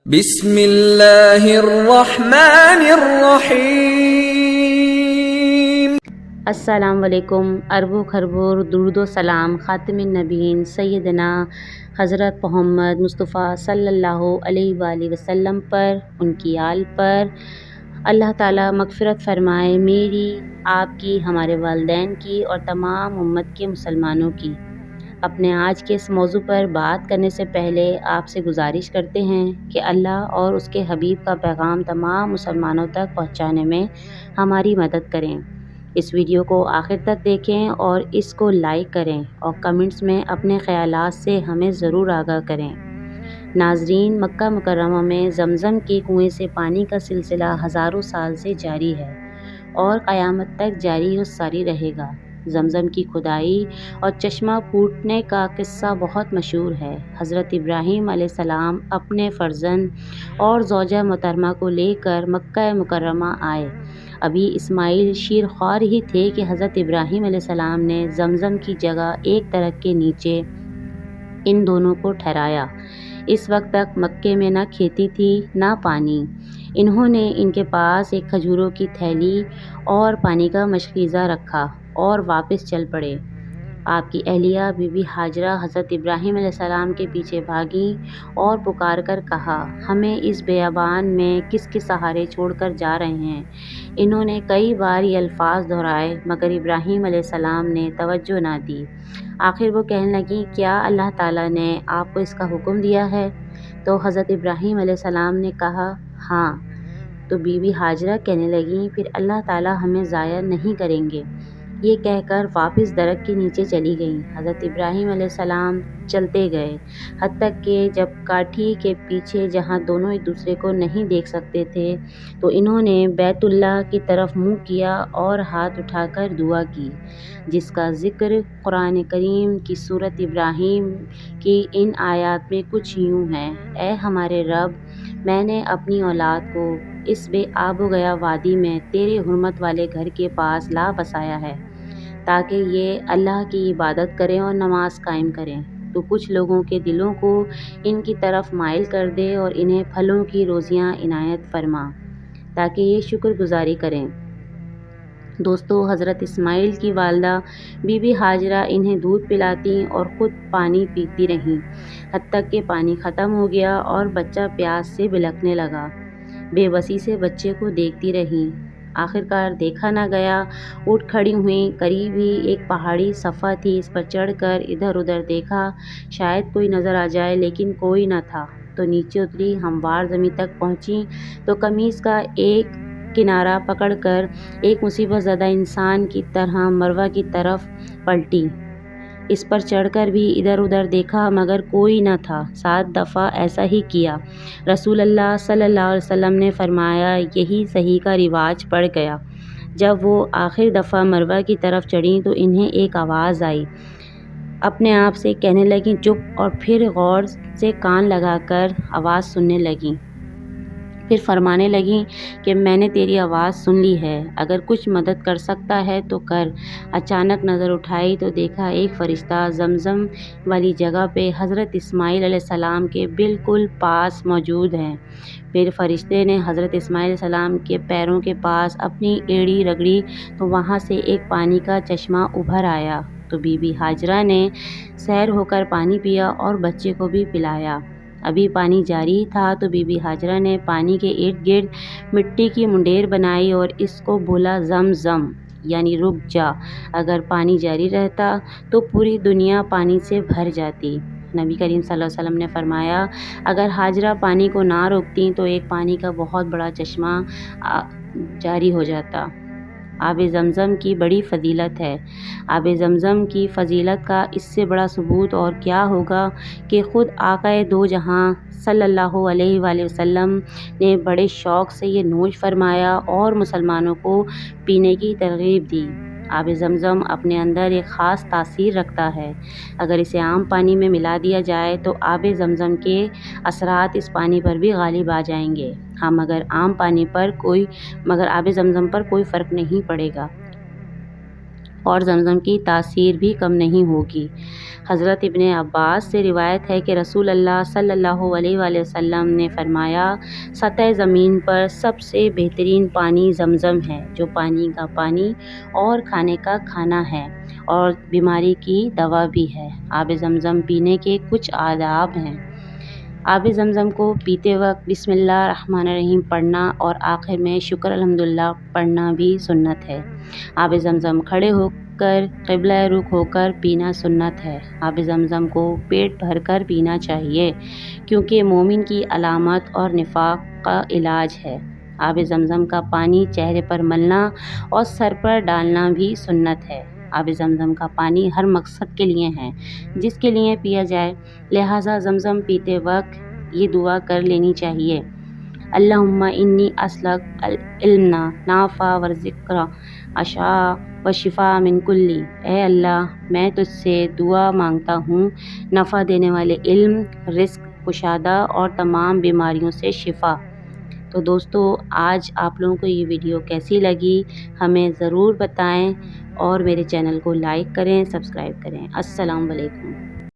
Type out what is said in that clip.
بسم اللہ الرحمن الرحیم۔ السلام علیکم۔ اربوں خربوں درود و سلام خاتم النبیین سیدنا حضرت محمد مصطفیٰ صلی اللہ علیہ وآلہ وسلم پر، ان کی آل پر اللہ تعالیٰ مغفرت فرمائے، میری، آپ کی، ہمارے والدین کی اور تمام امت کے مسلمانوں کی۔ اپنے آج کے اس موضوع پر بات کرنے سے پہلے آپ سے گزارش کرتے ہیں کہ اللہ اور اس کے حبیب کا پیغام تمام مسلمانوں تک پہنچانے میں ہماری مدد کریں۔ اس ویڈیو کو آخر تک دیکھیں اور اس کو لائک کریں اور کمنٹس میں اپنے خیالات سے ہمیں ضرور آگاہ کریں۔ ناظرین، مکہ مکرمہ میں زمزم کے کنویں سے پانی کا سلسلہ ہزاروں سال سے جاری ہے اور قیامت تک جاری و ساری رہے گا۔ زمزم کی کھدائی اور چشمہ پھوٹنے کا قصہ بہت مشہور ہے۔ حضرت ابراہیم علیہ السلام اپنے فرزند اور زوجہ محترمہ کو لے کر مکہ مکرمہ آئے۔ ابھی اسماعیل شیرخوار ہی تھے کہ حضرت ابراہیم علیہ السلام نے زمزم کی جگہ ایک درخت کے نیچے ان دونوں کو ٹھہرایا۔ اس وقت تک مکے میں نہ کھیتی تھی نہ پانی۔ انہوں نے ان کے پاس ایک کھجوروں کی تھیلی اور پانی کا مشکیزہ رکھا اور واپس چل پڑے۔ آپ کی اہلیہ بی بی ہاجرہ حضرت ابراہیم علیہ السلام کے پیچھے بھاگیں اور پکار کر کہا، ہمیں اس بیابان میں کس کے سہارے چھوڑ کر جا رہے ہیں؟ انہوں نے کئی بار یہ الفاظ دہرائے مگر ابراہیم علیہ السلام نے توجہ نہ دی۔ آخر وہ کہنے لگیں، کیا اللہ تعالیٰ نے آپ کو اس کا حکم دیا ہے؟ تو حضرت ابراہیم علیہ السلام نے کہا، ہاں۔ تو بی بی ہاجرہ کہنے لگیں، پھر اللہ تعالیٰ ہمیں ضائع نہیں کریں گے۔ یہ کہہ کر واپس درخت کے نیچے چلی گئیں۔ حضرت ابراہیم علیہ السلام چلتے گئے، حتیٰ کہ جب کاٹھی کے پیچھے جہاں دونوں ایک دوسرے کو نہیں دیکھ سکتے تھے تو انہوں نے بیت اللہ کی طرف منہ کیا اور ہاتھ اٹھا کر دعا کی، جس کا ذکر قرآن کریم کی سورۃ ابراہیم کی ان آیات میں کچھ یوں ہے، اے ہمارے رب، میں نے اپنی اولاد کو اس بے آب و گیا وادی میں تیرے حرمت والے گھر کے پاس لا بسایا ہے تاکہ یہ اللہ کی عبادت کریں اور نماز قائم کریں۔ تو کچھ لوگوں کے دلوں کو ان کی طرف مائل کر دے اور انہیں پھلوں کی روزیاں عنایت فرما تاکہ یہ شکر گزاری کریں۔ دوستو، حضرت اسماعیل کی والدہ بی بی ہاجرہ انہیں دودھ پلاتی اور خود پانی پیتی رہیں، حتیٰ کہ پانی ختم ہو گیا اور بچہ پیاس سے بلکنے لگا۔ بے بسی سے بچے کو دیکھتی رہیں۔ آخرکار دیکھا نہ گیا، اٹھ کھڑی ہوئیں۔ قریب ہی ایک پہاڑی صفحہ تھی، اس پر چڑھ کر ادھر ادھر دیکھا، شاید کوئی نظر آ جائے، لیکن کوئی نہ تھا۔ تو نیچے اتری، ہموار زمین تک پہنچی تو قمیص کا ایک کنارہ پکڑ کر ایک مصیبت زدہ انسان کی طرح مروہ کی طرف پلٹی۔ اس پر چڑھ کر بھی ادھر ادھر دیکھا مگر کوئی نہ تھا۔ 7 دفعہ ایسا ہی کیا۔ رسول اللہ صلی اللہ علیہ وسلم نے فرمایا، یہی صحیح کا رواج پڑ گیا۔ جب وہ آخر دفعہ مروہ کی طرف چڑھیں تو انہیں ایک آواز آئی۔ اپنے آپ سے کہنے لگیں، چپ، اور پھر غور سے کان لگا کر آواز سننے لگیں۔ پھر فرمانے لگیں کہ میں نے تیری آواز سن لی ہے، اگر کچھ مدد کر سکتا ہے تو کر۔ اچانک نظر اٹھائی تو دیکھا ایک فرشتہ زمزم والی جگہ پہ حضرت اسماعیل علیہ السلام کے بالکل پاس موجود ہے۔ پھر فرشتے نے حضرت اسماعیل علیہ السلام کے پیروں کے پاس اپنی ایڑی رگڑی تو وہاں سے ایک پانی کا چشمہ ابھر آیا۔ تو بی بی ہاجرہ نے سیر ہو کر پانی پیا اور بچے کو بھی پلایا۔ ابھی پانی جاری تھا تو بی بی ہاجرہ نے پانی کے ارد گرد مٹی کی منڈیر بنائی اور اس کو بولا، زم زم، یعنی رک جا۔ اگر پانی جاری رہتا تو پوری دنیا پانی سے بھر جاتی۔ نبی کریم صلی اللہ علیہ وسلم نے فرمایا، اگر ہاجرہ پانی کو نہ روکتیں تو ایک پانی کا بہت بڑا چشمہ جاری ہو جاتا۔ آب زمزم کی بڑی فضیلت ہے۔ آب زمزم کی فضیلت کا اس سے بڑا ثبوت اور کیا ہوگا کہ خود آقا دو جہاں صلی اللہ علیہ وآلہ وسلم نے بڑے شوق سے یہ نوش فرمایا اور مسلمانوں کو پینے کی ترغیب دی۔ آب زمزم اپنے اندر ایک خاص تاثیر رکھتا ہے۔ اگر اسے عام پانی میں ملا دیا جائے تو آب زمزم کے اثرات اس پانی پر بھی غالب آ جائیں گے، مگر آب زمزم پر کوئی فرق نہیں پڑے گا۔ اور زمزم کی تاثیر بھی کم نہیں ہوگی۔ حضرت ابن عباس سے روایت ہے کہ رسول اللہ صلی اللہ علیہ وآلہ وسلم نے فرمایا، سطح زمین پر سب سے بہترین پانی زمزم ہے، جو پانی کا پانی اور کھانے کا کھانا ہے اور بیماری کی دوا بھی ہے۔ آب زمزم پینے کے کچھ آداب ہیں۔ آب زمزم کو پیتے وقت بسم اللہ الرحمن الرحیم پڑھنا اور آخر میں شکر الحمدللہ پڑھنا بھی سنت ہے۔ آب زمزم کھڑے ہو کر قبلہ رخ ہو کر پینا سنت ہے۔ آب زمزم کو پیٹ بھر کر پینا چاہیے، کیونکہ مومن کی علامت اور نفاق کا علاج ہے۔ آب زمزم کا پانی چہرے پر ملنا اور سر پر ڈالنا بھی سنت ہے۔ آب زمزم کا پانی ہر مقصد کے لیے ہے جس کے لیے پیا جائے، لہٰذا زمزم پیتے وقت یہ دعا کر لینی چاہیے: اللہم انی اسألک العلم نافع والرزق واسع والشفاء من کل۔ اے اللہ، میں تجھ سے دعا مانگتا ہوں، نفع دینے والے علم، رزق کشادہ اور تمام بیماریوں سے شفا۔ تو دوستو، آج آپ لوگوں کو یہ ویڈیو کیسی لگی ہمیں ضرور بتائیں، اور میرے چینل کو لائک کریں، سبسکرائب کریں۔ السلام علیکم۔